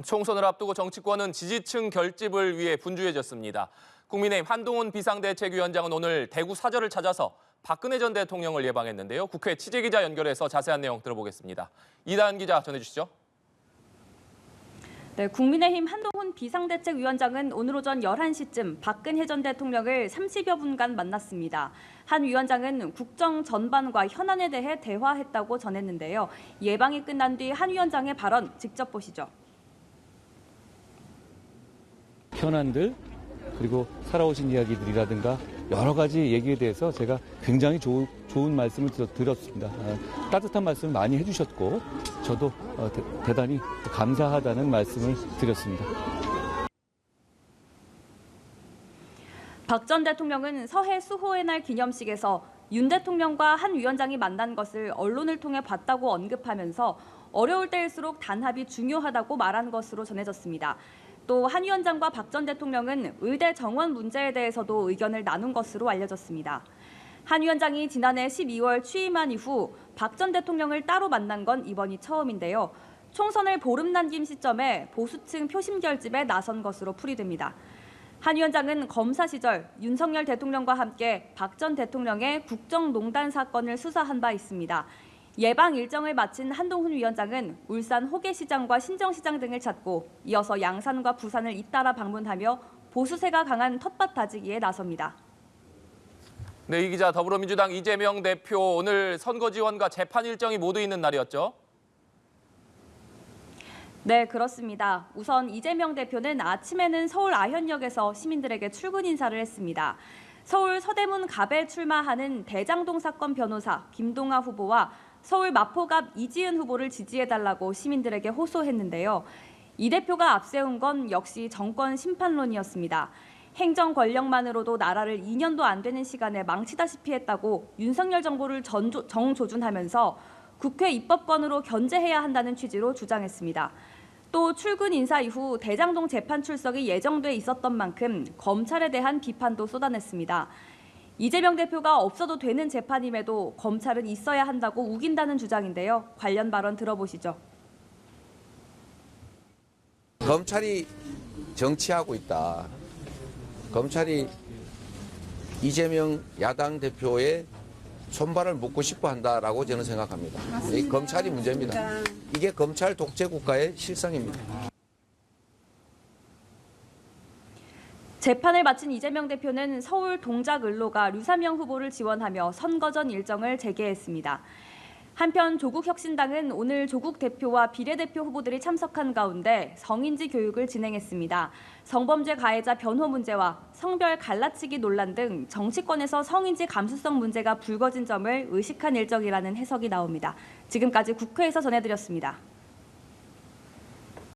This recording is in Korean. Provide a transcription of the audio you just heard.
총선을 앞두고 정치권은 지지층 결집을 위해 분주해졌습니다. 국민의힘 한동훈 비상대책위원장은 오늘 대구 사저를 찾아서 박근혜 전 대통령을 예방했는데요. 국회 취재기자 연결해서 자세한 내용 들어보겠습니다. 이다은 기자 전해주시죠. 네, 국민의힘 한동훈 비상대책위원장은 오늘 오전 11시쯤 박근혜 전 대통령을 30여 분간 만났습니다. 한 위원장은 국정 전반과 현안에 대해 대화했다고 전했는데요. 예방이 끝난 뒤 한 위원장의 발언 직접 보시죠. 현안들 그리고 살아오신 이야기들이라든가 여러 가지 얘기에 대해서 제가 굉장히 좋은 말씀을 들었습니다. 따뜻한 말씀을 많이 해주셨고 저도 대단히 감사하다는 말씀을 드렸습니다. 박 전 대통령은 서해 수호의 날 기념식에서 윤 대통령과 한 위원장이 만난 것을 언론을 통해 봤다고 언급하면서 어려울 때일수록 단합이 중요하다고 말한 것으로 전해졌습니다. 또 한 위원장과 박 전 대통령은 의대 정원 문제에 대해서도 의견을 나눈 것으로 알려졌습니다. 한 위원장이 지난해 12월 취임한 이후 박 전 대통령을 따로 만난 건 이번이 처음인데요. 총선을 보름 남긴 시점에 보수층 표심 결집에 나선 것으로 풀이됩니다. 한 위원장은 검사 시절 윤석열 대통령과 함께 박 전 대통령의 국정농단 사건을 수사한 바 있습니다. 예방 일정을 마친 한동훈 위원장은 울산 호계시장과 신정시장 등을 찾고 이어서 양산과 부산을 잇따라 방문하며 보수세가 강한 텃밭 다지기에 나섭니다. 네, 이 기자, 더불어민주당 이재명 대표 오늘 선거 지원과 재판 일정이 모두 있는 날이었죠? 네, 그렇습니다. 우선 이재명 대표는 아침에는 서울 아현역에서 시민들에게 출근 인사를 했습니다. 서울 서대문 갑에 출마하는 대장동 사건 변호사 김동아 후보와 서울 마포갑 이지은 후보를 지지해달라고 시민들에게 호소했는데요. 이 대표가 앞세운 건 역시 정권 심판론이었습니다. 행정 권력만으로도 나라를 2년도 안 되는 시간에 망치다시피 했다고 윤석열 정부를 정조준하면서 국회 입법권으로 견제해야 한다는 취지로 주장했습니다. 또 출근 인사 이후 대장동 재판 출석이 예정돼 있었던 만큼 검찰에 대한 비판도 쏟아냈습니다. 이재명 대표가 없어도 되는 재판임에도 검찰은 있어야 한다고 우긴다는 주장인데요. 관련 발언 들어보시죠. 검찰이 정치하고 있다. 검찰이 이재명 야당 대표의 손발을 묶고 싶어 한다라고 저는 생각합니다. 이 검찰이 문제입니다. 이게 검찰 독재 국가의 실상입니다. 재판을 마친 이재명 대표는 서울 동작을로가 류사명 후보를 지원하며 선거 전 일정을 재개했습니다. 한편 조국혁신당은 오늘 조국 대표와 비례대표 후보들이 참석한 가운데 성인지 교육을 진행했습니다. 성범죄 가해자 변호 문제와 성별 갈라치기 논란 등 정치권에서 성인지 감수성 문제가 불거진 점을 의식한 일정이라는 해석이 나옵니다. 지금까지 국회에서 전해드렸습니다.